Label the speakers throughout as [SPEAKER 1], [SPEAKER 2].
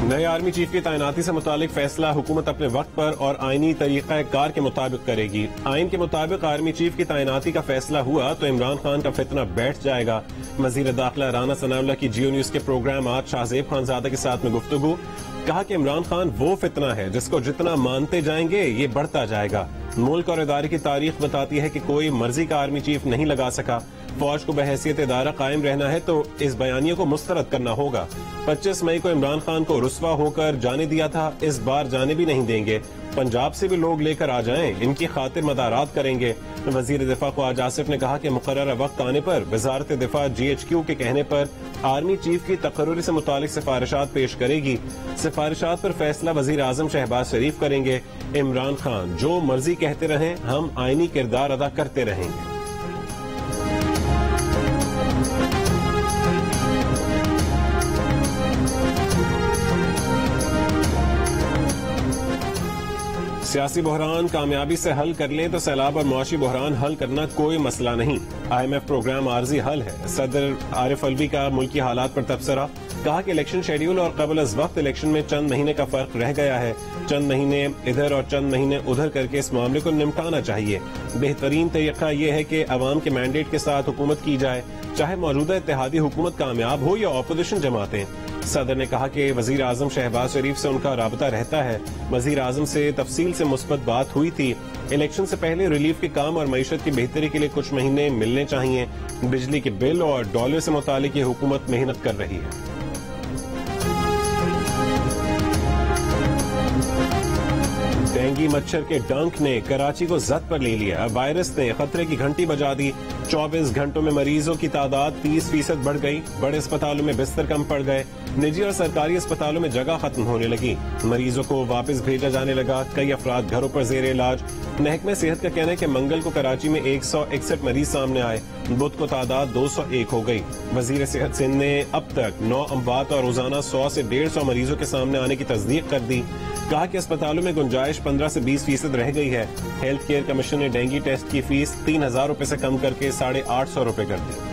[SPEAKER 1] नए army chief की तैनाती से मुतालिक फैसला हुकूमत अपने वक्त पर और आईनी तरीका कार के मुताबिक करेगी। आइन के मुताबिक आर्मी चीफ की तैनाती का फैसला हुआ तो इमरान खान का फितना बैठ जाएगा। वजीर दाखिला राना सनाउल्लाह की जियो न्यूज के प्रोग्राम आज शाहजेब खानजादा के साथ में गुफ्तगू, कहा कि इमरान खान वो फितना है जिसको जितना मानते जाएंगे ये बढ़ता जाएगा। मुल्क और इदारे की तारीख बताती है कि कोई मर्जी का आर्मी चीफ नहीं लगा सका। फौज को बहैसियत इदारा कायम रहना है तो इस बयानिए को मुस्तरद करना होगा। 25 मई को इमरान खान को रुस्वा होकर जाने दिया था, इस बार जाने भी नहीं देंगे। पंजाब से भी लोग लेकर आ जाएं, इनकी खातिर मदारात करेंगे। वजीर दिफा ख्वाजा आसिफ ने कहा कि मुकर्रर वक्त आने पर वजारत दिफा GHQ के कहने पर आर्मी चीफ की तकर्रुर से मुतालिक सिफारिशात पेश करेगी। सिफारिशात पर फैसला वजीर आजम शहबाज शरीफ करेंगे। इमरान खान जो मर्जी कहते रहें, हम आईनी किरदार अदा करते रहेंगे। सियासी बहरान कामयाबी से हल कर लें तो सैलाब और मुआशी बहरान हल करना कोई मसला नहीं। IMF प्रोग्राम आर्जी हल है। सदर आरिफ अलवी का मुल्की हालात पर तबसरा, कहा कि इलेक्शन शेड्यूल और कबल अज वक्त इलेक्शन में चंद महीने का फर्क रह गया है। चंद महीने इधर और चंद महीने उधर करके इस मामले को निपटाना चाहिए। बेहतरीन तरीका यह है कि अवाम के मैंडेट के साथ हुकूमत की जाए, चाहे मौजूदा इत्तेहादी हुकूमत कामयाब हो या ऑपोजिशन जमातें। सदर ने कहा कि वजीर आजम शहबाज शरीफ से उनका राबता रहता है। वजीर आजम से तफसील से मुस्बत बात हुई थी। इलेक्शन से पहले रिलीफ के काम और मईशत की बेहतरी के लिए कुछ महीने मिलने चाहिए। बिजली के बिल और डॉलर से मुतालिक ये हुकूमत मेहनत कर रही है। डेंगू मच्छर के डंक ने कराची को जद पर ले लिया। वायरस ने खतरे की घंटी बजा दी। 24 घंटों में मरीजों की तादाद 30% बढ़ गई। बड़े अस्पतालों में बिस्तर कम पड़ गए। निजी और सरकारी अस्पतालों में जगह खत्म होने लगी। मरीजों को वापस भेजा जाने लगा। कई अफराद घरों पर जेर इलाज। महकमे सेहत का कहना है कि मंगल को कराची में 161 मरीज सामने आए। बुध को तादाद 201 हो गई। वजीर सेहत सिंध ने अब तक 9 अमवात और रोजाना 100 से 150 मरीजों के सामने आने की तस्दीक कर दी। कहा कि अस्पतालों में गुंजाइश 15 से 20% रह गई है। हेल्थ केयर कमीशन ने डेंगू टेस्ट की फीस 3000 रुपए से कम करके 850 रुपए कर दी।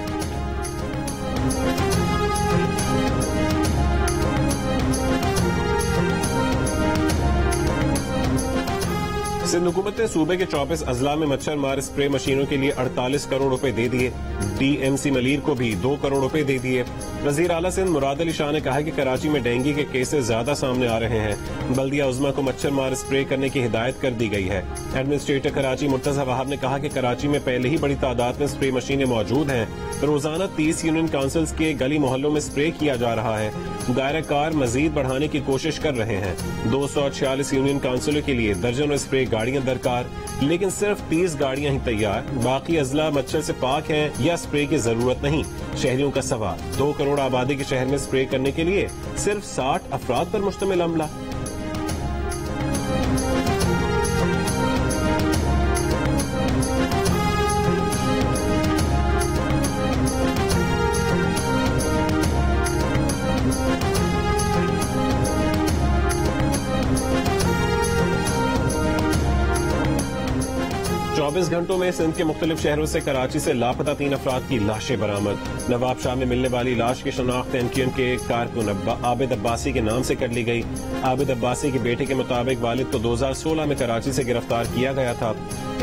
[SPEAKER 1] सिंध हुकूमत ने सूबे के 24 अजला में मच्छर मार स्प्रे मशीनों के लिए 48 करोड़ रुपए दे दिए। DMC मलीर को भी 2 करोड़ रुपए दे दिए। वजीर आला सिंध मुराद अली शाह ने कहा कि कराची में डेंगू के केसेस ज्यादा सामने आ रहे हैं। बल्दिया उज़्मा को मच्छर मार स्प्रे करने की हिदायत कर दी गई है। एडमिनिस्ट्रेटर कराची मुर्तजा वहाब ने कहा कि कराची में पहले ही बड़ी तादाद में स्प्रे मशीनें मौजूद हैं। रोजाना 30 यूनियन काउंसिल्स के गली मोहल्लों में स्प्रे किया जा रहा है। दायरा कार मजीद बढ़ाने की कोशिश कर रहे हैं। 246 यूनियन काउंसिलों के लिए दर्जनों स्प्रे गाड़ियां दरकार, लेकिन सिर्फ 30 गाड़ियां ही तैयार। बाकी अजला मच्छर से पाक हैं या स्प्रे की जरूरत नहीं। शहरियों का सवाल, 2 करोड़ आबादी के शहर में स्प्रे करने के लिए सिर्फ 60 अफराद पर मुश्तमिल अमला। चौबीस घंटों में सिंध के मुख्तलिफ शहरों से कराची से लापता 3 अफराद की लाशें बरामद। नवाब शाह में मिलने वाली लाश की शनाख्त MQM के कारकुन आबिद अब्बासी के नाम से कर ली गई। आबिद अब्बासी के बेटे के मुताबिक वालिद को 2016 में कराची से गिरफ्तार किया गया था।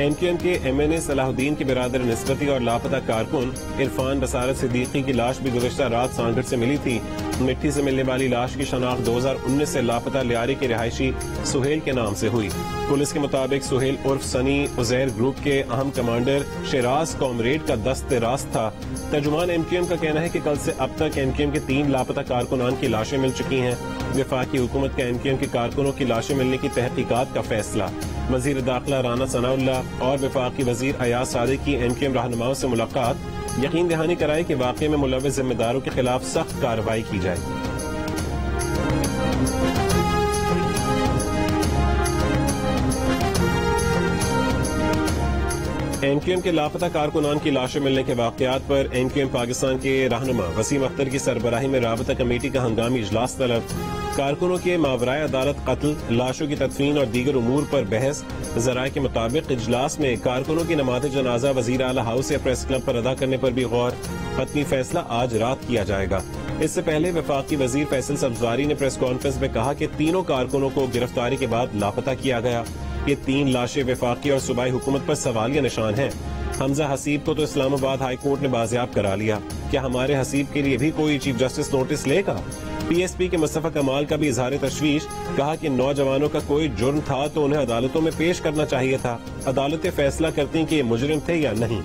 [SPEAKER 1] MQM के MNA सलाहुद्दीन के बिरादर निस्बती और लापता कारकुन इरफान बसारत सिद्दीकी की लाश भी गुज़िश्ता रात सांगढ़ से मिली थी। मिट्टी से मिलने वाली लाश की शनाख्त 2019 से लापता लियारी के रिहायशी सुहेल के नाम से हुई। पुलिस के मुताबिक सुहेल उर्फ सनी उजैर ग्रुप के अहम कमांडर शिराज कॉमरेड का दस्त रास्त था। तर्जुमान MQM का कहना है कि कल से अब तक MQM के 3 लापता कारकुनान की लाशें मिल चुकी हैं। वफाकी हुकूमत का MQM के कारकुनों की लाशें मिलने की तहकीकात का फैसला। वजीर दाखिला राना सनाउल्लाह और वफाकी वजीर अयाज सादिक की MQM रहनुमाओं से मुलाकात। यकीन दहानी कराई कि वाकये में मुलव्विस जिम्मेदारों के खिलाफ सख्त कार्रवाई की जाएगी। MQM के लापता कारकुनान की लाशें मिलने के वाकयात पर MQM पाकिस्तान के रहनुमा वसीम अख्तर की सरबराही में राबता कमेटी का हंगामी इजलास तलब। कारकुनों के मावराए अदालत कत्ल, लाशों की तदफीन और दीगर उमूर पर बहस। जराये के मुताबिक इजलास में कारकुनों की नमाज जनाजा वजीर आला हाउस या प्रेस क्लब पर अदा करने पर भी गौर। हतमी फैसला आज रात किया जाएगा। इससे पहले वफाकी वजीर फैसल सब्जवारी ने प्रेस कॉन्फ्रेंस में कहा कि तीनों कारकुनों को गिरफ्तारी के बाद लापता किया गया। ये 3 लाशें वफाकी और सूबाई हुकूमत पर सवालिया निशान हैं। हमजा हसीब को तो इस्लामाबाद हाई कोर्ट ने बाजियाब करा लिया। क्या हमारे हसीब के लिए भी कोई चीफ जस्टिस नोटिस लेगा? PSP के मुस्तफा कमाल का भी इजहार तशवीश, कहा कि नौजवानों का कोई जुर्म था तो उन्हें अदालतों में पेश करना चाहिए था। अदालतें फैसला करती कि ये मुजरिम थे या नहीं।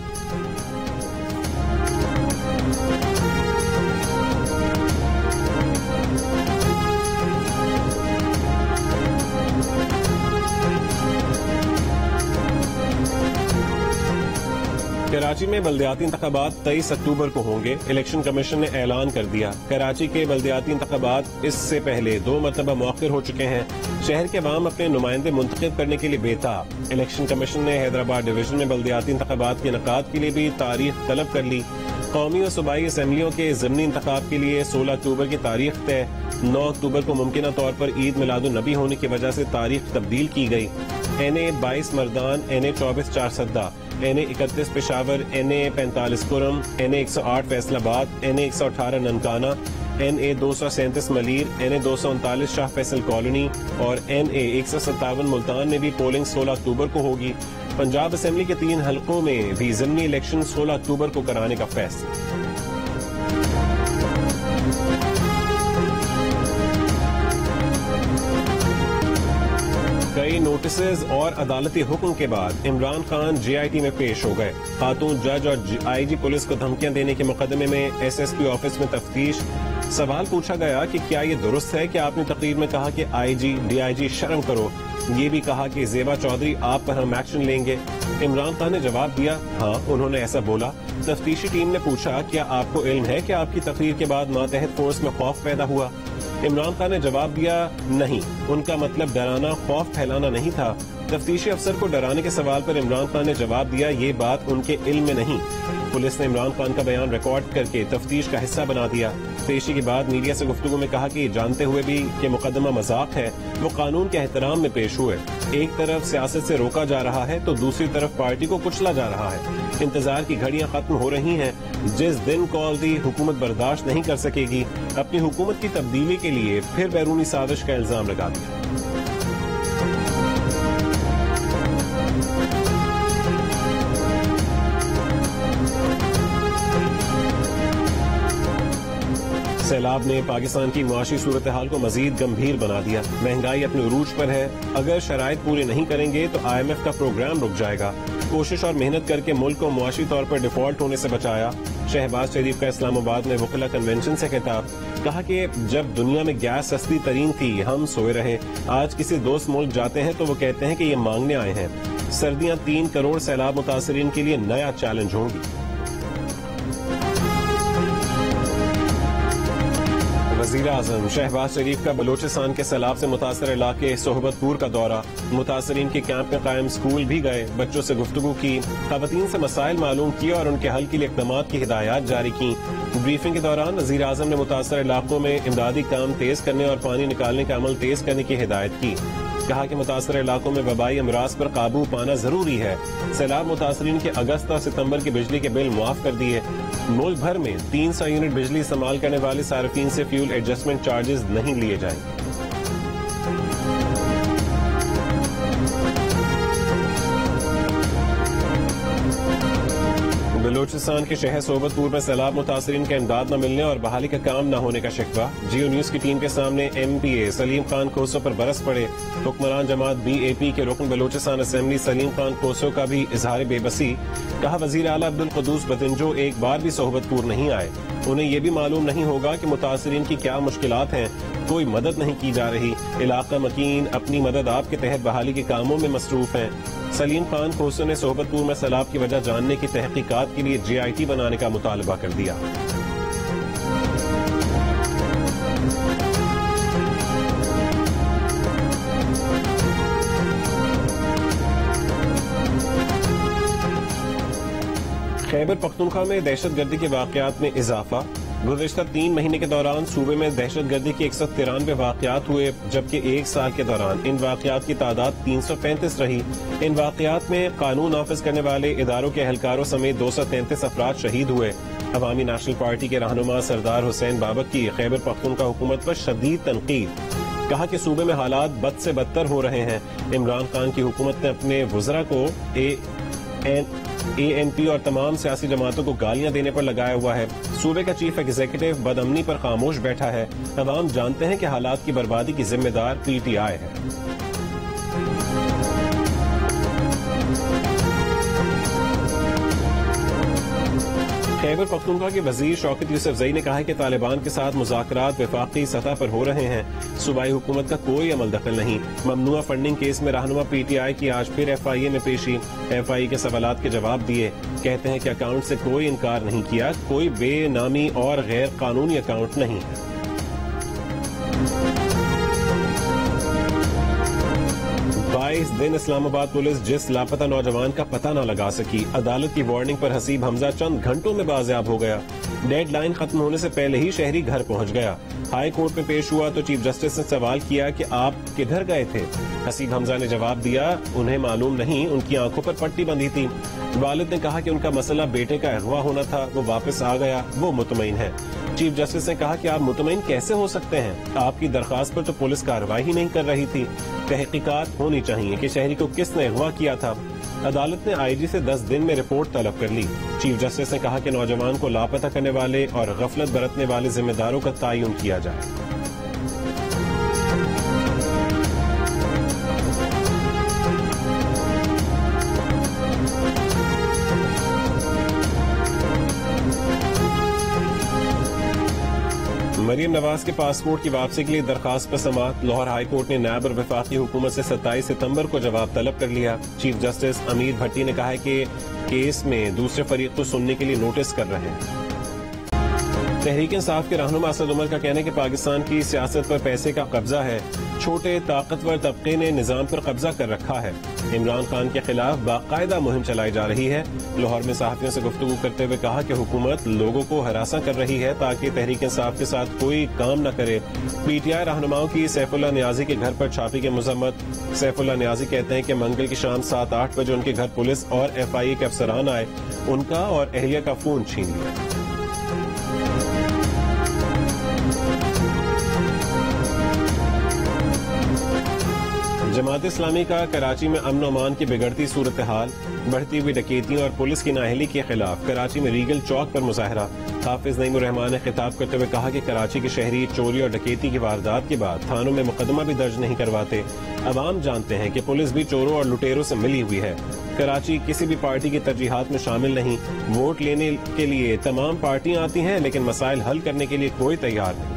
[SPEAKER 1] कराची में बल्दियाती इंतखाबात 23 अक्टूबर को होंगे। इलेक्शन कमीशन ने ऐलान कर दिया। कराची के बल्दियाती इंतखाबात इससे पहले 2 मरतबा मौखिर हो चुके हैं। शहर के अवाम अपने नुमाइंदे मुंतखब करने के लिए बेताब। इलेक्शन कमीशन ने हैदराबाद डिवीजन में बल्दियाती इंतखाबात के इनेकाद के लिए भी तारीख तलब कर ली। कौमी और सूबाई असम्बलियों के ज़िमनी इंतखाब के लिए 16 अक्टूबर की तारीख तय। 9 अक्टूबर को मुमकिना तौर पर ईद मिलादुन नबी होने की वजह से तारीख तब्दील की गई। NA 22 Mardan, NA 24 Charsadda, NA 31 Peshawar, NA 45 Kurram, NA 108 Faisalabad, NA 118 Nankana, NA 237 Malir, NA 239 Shah Faisal colony और NA 157 मुल्तान में भी पोलिंग 16 अक्टूबर को होगी। पंजाब असेंबली के 3 हलकों में भी ज़िमनी इलेक्शन 16 अक्टूबर को कराने का फैसला। कई नोटिस और अदालती हुक्म के बाद इमरान खान JIT में पेश हो गए। खातून जज और IG पुलिस को धमकियां देने के मुकदमे में SSP ऑफिस में तफ्तीश। सवाल पूछा गया कि क्या ये दुरुस्त है कि आपने तकरीर में कहा कि IG DIG शर्म करो। ये भी कहा कि ज़ेबा चौधरी आप पर हम एक्शन लेंगे। इमरान खान ने जवाब दिया, हाँ उन्होंने ऐसा बोला। तफ्तीशी टीम ने पूछा, क्या आपको इल्म है कि आपकी तकरीर के बाद मातहत फोर्स में खौफ पैदा हुआ? इमरान खान ने जवाब दिया, नहीं, उनका मतलब डराना, खौफ फैलाना नहीं था। तफ्तीशी अफसर को डराने के सवाल पर इमरान खान ने जवाब दिया, ये बात उनके इल्म में नहीं। पुलिस ने इमरान खान का बयान रिकॉर्ड करके तफ्तीश का हिस्सा बना दिया। पेशी के बाद मीडिया से गुफ्तगू में कहा कि जानते हुए भी कि मुकदमा मजाक है, वो कानून के एहतराम में पेश हुए। एक तरफ सियासत से रोका जा रहा है तो दूसरी तरफ पार्टी को कुचला जा रहा है। इंतजार की घड़ियां खत्म हो रही हैं। जिस दिन कॉल दी हुकूमत बर्दाश्त नहीं कर सकेगी। अपनी हुकूमत की तब्दीली के लिए फिर बैरूनी साजिश का इल्जाम लगा दिया। सैलाब ने पाकिस्तान की मुआशी सूरत हाल को मजीद गंभीर बना दिया। महंगाई अपने उरूज पर है। अगर शराइत पूरे नहीं करेंगे तो IMF का प्रोग्राम रुक जाएगा। कोशिश और मेहनत करके मुल्क को मुआशी तौर पर डिफॉल्ट होने से बचाया। शहबाज शरीफ का इस्लामाबाद में वकीला कन्वेंशन से खिताब, कहा कि जब दुनिया में गैस सस्ती तरीन थी हम सोए रहे। आज किसी दोस्त मुल्क जाते हैं तो वो कहते हैं कि ये मांगने आए हैं। सर्दियां 3 करोड़ सैलाब मुतासरीन के लिए नया चैलेंज होंगी। वज़ीर आज़म शहबाज शरीफ का बलोचिस्तान के सैलाब से मुतासर इलाके सोहबतपुर का दौरा। मुतासरीन के कैंप में कायम स्कूल भी गए, बच्चों से गुफ्तगू की, खवातीन से मसाइल मालूम किए और उनके हल के लिए इक़दाम की हिदायत जारी की। ब्रीफिंग के दौरान वज़ीर आज़म ने मुतासर इलाकों में इमदादी काम तेज करने और पानी निकालने का अमल तेज करने की हिदायत की। कहा कि मुतासर इलाकों में वबाई अमराज पर काबू पाना जरूरी है। सैलाब मुतासरीन के अगस्त और सितंबर के बिजली के बिल मुआफ कर दिए। मुल्क भर में 300 यूनिट बिजली इस्तेमाल करने वाले सार्फिन से फ्यूल एडजस्टमेंट चार्जेस नहीं लिए जाएंगे। बलोचिस्तान के शहर सोबतपुर में सैलाब मुतासरीन का इमदाद न मिलने और बहाली का काम न होने का शिकवा। जियो न्यूज की टीम के सामने MPA सलीम खान खोसो पर बरस पड़े। हुक्मरान जमात BAP के रुकन बलोचिस्तान असेंबली सलीम खान खोसो का भी इजहार बेबसी। कहा वजीर आला अब्दुल कुद्दूस बतिंजो एक बार भी सोहबतपुर नहीं आए। उन्हें ये भी मालूम नहीं होगा कि मुतासरीन की क्या मुश्किलात हैं। कोई मदद नहीं की जा रही। इलाका मकीन अपनी मदद आप के तहत बहाली के कामों में मसरूफ हैं। सलीम खान खोसो ने सोहबतपुर में सैलाब की वजह जानने की तहकीकात के लिए JIT बनाने का मुतालबा कर दिया। खैबर पख्तूनख्वा में दहशतगर्दी के वाकयात में इजाफा। गुज़िश्ता 3 महीने के दौरान सूबे में दहशतगर्दी के 193 वाकयात हुए, जबकि 1 साल के दौरान इन वाकयात की तादाद 335 रही। इन वाकयात में कानून नाफिज करने वाले इदारों के एहलकारों समेत 233 अफराद शहीद हुए। अवामी नेशनल पार्टी के रहनुमा सरदार हुसैन बाबक की खैबर पख्तूनख्वा हुकूमत पर शदीद तनकीद। कहा कि सूबे में हालात बद से बदतर हो रहे हैं। इमरान खान की हुकूमत ने अपने वुज़रा को ANP और तमाम सियासी जमातों को गालियां देने पर लगाया हुआ है। सूबे का चीफ एग्जीक्यूटिव बदअमनी पर खामोश बैठा है। अवाम जानते हैं कि हालात की बर्बादी की जिम्मेदार PTI है। खैबर पख्तूनख्वा के वजीर शौकत यूसुफजई ने कहा है कि तालिबान के साथ मुज़ाकरात वफाकी सतह पर हो रहे हैं। सूबाई हुकूमत का कोई अमल दखल नहीं। ममनुआ फंडिंग केस में रहनुमा PTI की आज फिर FIA में पेशी। FIA के सवालात के जवाब दिए। कहते हैं कि अकाउंट से कोई इनकार नहीं किया, कोई बेनामी और गैर कानूनी अकाउंट नहीं है। 22 दिन इस्लामाबाद पुलिस जिस लापता नौजवान का पता न लगा सकी। अदालत की वार्निंग पर हसीब हमजा चंद घंटों में बाजियाब हो गया। डेडलाइन खत्म होने से पहले ही शहरी घर पहुंच गया। हाई कोर्ट में पेश हुआ तो चीफ जस्टिस ने सवाल किया कि आप किधर गए थे। हसीब हमजा ने जवाब दिया, उन्हें मालूम नहीं, उनकी आंखों पर पट्टी बंधी थी। वालिद ने कहा कि उनका मसला बेटे का अगवा होना था, वो वापस आ गया, वो मुतमईन है। चीफ जस्टिस ने कहा कि आप मुतमईन कैसे हो सकते हैं, आपकी दरखास्त पर तो पुलिस कार्रवाई ही नहीं कर रही थी। तहकीकात होनी चाहिए कि शहरी को किसने अगवा किया था। अदालत ने IG से 10 दिन में रिपोर्ट तलब कर ली। चीफ जस्टिस ने कहा कि नौजवान को लापता करने वाले और गफलत बरतने वाले जिम्मेदारों का तयन किया जाए। मरियम नवाज के पासपोर्ट की वापसी के लिए दरखास्त पर समाअत। लाहौर हाई कोर्ट ने नायब और वफाकी हुकूमत से 27 सितंबर को जवाब तलब कर लिया। चीफ जस्टिस अमीर भट्टी ने कहा है कि केस में दूसरे फरीक को सुनने के लिए नोटिस कर रहे हैं। तहरीक इंसाफ के रहनुमा असद उमर का कहना है कि पाकिस्तान की सियासत पर पैसे का कब्जा है। छोटे ताकतवर तबके ने निजाम पर कब्जा कर रखा है। इमरान खान के खिलाफ बाकायदा मुहिम चलाई जा रही है। लाहौर में सहाफियों से गुफ्तगू करते हुए कहा कि हुकूमत लोगों को हरासा कर रही है ताकि तहरीक इंसाफ के साथ कोई काम न करे। PTI रहनुमाओं की सैफुल्लाह नियाजी के घर पर छापे की मजम्मत। सैफुल्लाह नियाजी कहते हैं कि मंगल की शाम 7-8 बजे उनके घर पुलिस और FIA के अफसरान आए, उनका और अहलिया का फोन छीन लिया। जमात इस्लामी का कराची में अमन अमान की बिगड़ती सूरत हाल, बढ़ती हुई डकैतियों और पुलिस की नाअहली के खिलाफ कराची में रीगल चौक पर मुजाहरा। हाफिज नईमुर रहमान ने खिताब करते हुए कहा कि कराची के शहरी चोरी और डकैती की वारदात के बाद थानों में मुकदमा भी दर्ज नहीं करवाते। अवाम जानते हैं कि पुलिस भी चोरों और लुटेरों से मिली हुई है। कराची किसी भी पार्टी की तरजीहात में शामिल नहीं। वोट लेने के लिए तमाम पार्टियां आती हैं, लेकिन मसाइल हल करने के लिए कोई तैयार नहीं।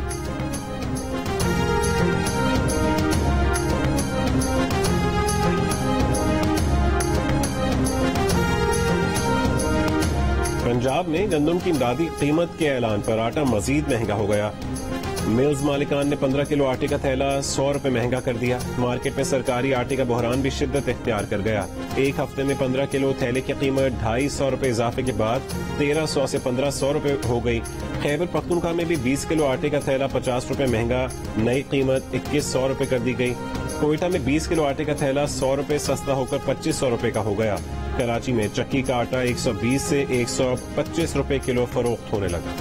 [SPEAKER 1] पंजाब में गंदम की इमदादी कीमत के ऐलान पर आटा मजीद महंगा हो गया। मिल्स मालिकान ने 15 किलो आटे का थैला 100 रुपए महंगा कर दिया। मार्केट में सरकारी आटे का बहरान भी शिद्दत इख्तियार कर गया। एक हफ्ते में 15 किलो थैले की कीमत 250 रुपए इजाफे के बाद 1300 से 1500 रुपए हो गई। खैबर पख्तूनख्वा में भी 20 किलो आटे का थैला 50 रुपए महंगा, नई कीमत 2100 रुपए कर दी गई। कोयटा में 20 किलो आटे का थैला 100 रुपए सस्ता होकर 2500 रुपए का हो गया। कराची में चक्की का आटा 120 से 125 रुपए किलो फरोख्त होने लगा।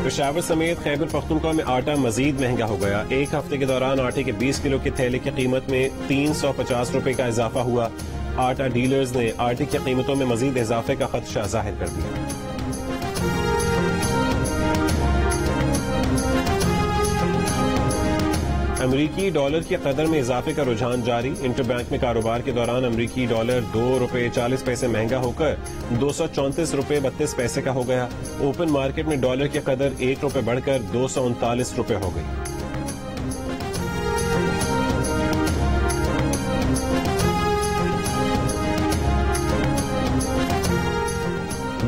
[SPEAKER 1] पेशावर समेत खैबर पख्तूनख्वा में आटा मजीद महंगा हो गया। एक हफ्ते के दौरान आटे के 20 किलो के थैले की कीमत में 350 रुपए का इजाफा हुआ। आटा डीलर्स ने आटे की कीमतों में मजीद इजाफे का खदशा जाहिर कर दिया। अमरीकी डॉलर की कदर में इजाफे का रुझान जारी। इंटरबैंक में कारोबार के दौरान अमरीकी डॉलर 2 रुपए 40 पैसे महंगा होकर 234 रुपए 32 पैसे का हो गया। ओपन मार्केट में डॉलर की कदर 1 रुपए बढ़कर 239 रुपए हो गई।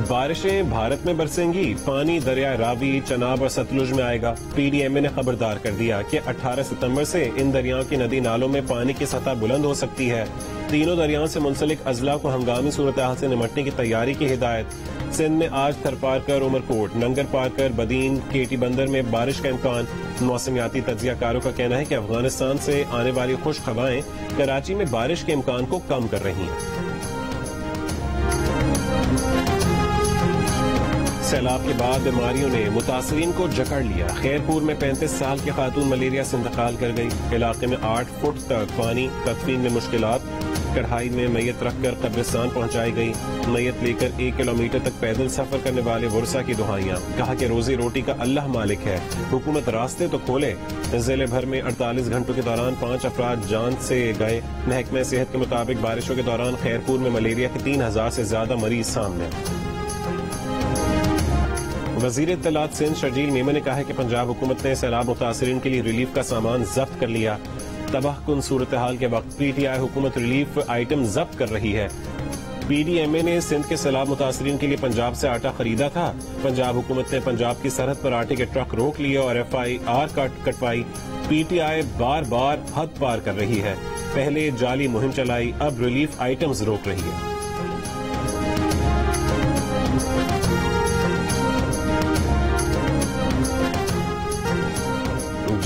[SPEAKER 1] बारिशें भारत में बरसेंगी, पानी दरिया रावी, चनाब और सतलुज में आएगा। PDMA ने खबरदार कर दिया कि 18 सितंबर से इन दरियाओं की नदी नालों में पानी की सतह बुलंद हो सकती है। तीनों दरियाओं से मुंसलिक अजला को हंगामी सूरत हाल से निमटने की तैयारी की हिदायत। सिंध में आज थरपारकर, उमरकोट, नंगर पारकर, बदीन, केटी बंदर में बारिश का इम्कान। मौसमियाती तज्जियाकारों का कहना है कि अफगानिस्तान से आने वाली खुश्क हवाएं कराची में बारिश के इम्कान को कम कर रही हैं। सैलाब के बाद बीमारियों ने मुतासरीन को जकड़ लिया। खैरपुर में 35 साल की खातून मलेरिया से इंतकाल कर गई। इलाके में 8 फुट तक पानी, तदफीन में मुश्किलात। कढ़ाई में मैयत रखकर कब्रिस्तान पहुंचाई गई। मैयत लेकर 1 किलोमीटर तक पैदल सफर करने वाले वर्षा की दुहाइयां। कहा कि रोजी रोटी का अल्लाह मालिक है, हुकूमत रास्ते तो खोले। जिले भर में 48 घंटों के दौरान 5 अफराद जान से गए। महकमा सेहत के मुताबिक बारिशों के दौरान खैरपुर में मलेरिया के 3000 से ज्यादा मरीज सामने। वजीर इत्तलात सिंध शर्जील मेमन ने कहा है कि पंजाब हुकूमत ने सैलाब मुतासरीन के लिए रिलीफ का सामान जब्त कर लिया। तबाहकुन सूरत हाल के वक्त PTI हुकूमत रिलीफ आइटम जब्त कर रही है। PDMA ने सिंध के सैलाब मुतासरीन के लिए पंजाब से आटा खरीदा था। पंजाब हुकूमत ने पंजाब की सरहद पर आटे के ट्रक रोक लिए और FIR कटवाई। PTI बार बार हद पार कर रही है। पहले जाली मुहिम चलाई, अब रिलीफ आइटम्स रोक रही है।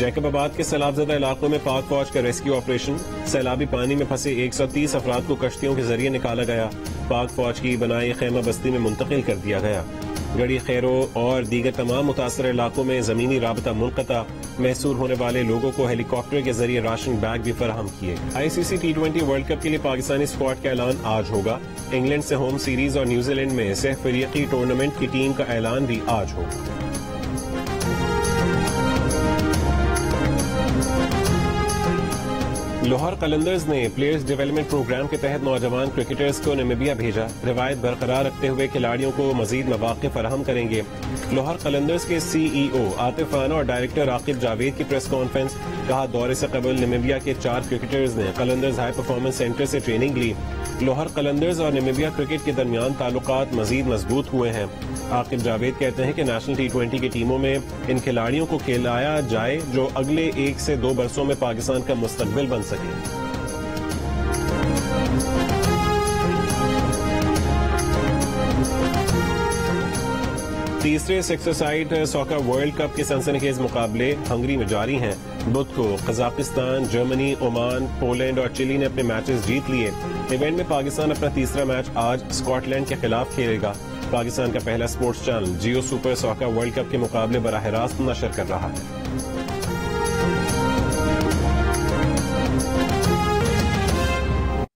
[SPEAKER 1] जैकबाबाद के सैलाबजदा इलाकों में पाक फौज का रेस्क्यू ऑपरेशन। सैलाबी पानी में फंसे 130 अफराद को कश्तियों के जरिए निकाला गया। पाक फौज की बनाई खैमा बस्ती में मुंतकिल कर दिया गया। गड़ी खैरो और दीगर तमाम मुतासर इलाकों में जमीनी राबता मुनक़ता। महसूर होने वाले लोगों को हेलीकॉप्टर के जरिए राशन बैग भी फराहम किए। ICC T20 वर्ल्ड कप के लिए पाकिस्तानी स्क्वाड का ऐलान आज होगा। इंग्लैंड से होम सीरीज और न्यूजीलैंड में सहफरीकी टूर्नामेंट की टीम का ऐलान भी आज होगा। लाहौर कलंदर्स ने प्लेयर्स डेवलपमेंट प्रोग्राम के तहत नौजवान क्रिकेटर्स को नामीबिया भेजा। रिवायत बरकरार रखते हुए खिलाड़ियों को मजीद मौके फराहम करेंगे। लाहौर कलंदर्स के CEO आतिफ राना और डायरेक्टर आकिब जावेद की प्रेस कॉन्फ्रेंस। कहा, दौरे से कबल नामीबिया के 4 क्रिकेटर्स ने कलंदर्स हाई परफॉर्मेंस सेंटर से ट्रेनिंग ली। लाहौर कलंदर्स और नामीबिया क्रिकेट के दरमियान ताल्लुकात मजीद मजबूत हुए हैं। आकिब जावेद कहते हैं कि नेशनल T20 की टीमों में इन खिलाड़ियों को खिलाया जाए जो अगले 1 से 2 बरसों में पाकिस्तान का मुस्तकबिल बन सके। तीसरे सिक्स-ए-साइड सॉकर वर्ल्ड कप के सनसनीखेज मुकाबले हंगरी में जारी हैं। बुध को कजाकिस्तान, जर्मनी, ओमान, पोलैंड और चिली ने अपने मैचेस जीत लिए। इवेंट में पाकिस्तान अपना तीसरा मैच आज स्कॉटलैंड के खिलाफ खेलेगा। पाकिस्तान का पहला स्पोर्ट्स चैनल जियो सुपर सॉकर वर्ल्ड कप के मुकाबले बराह रास्त नशर कर रहा है।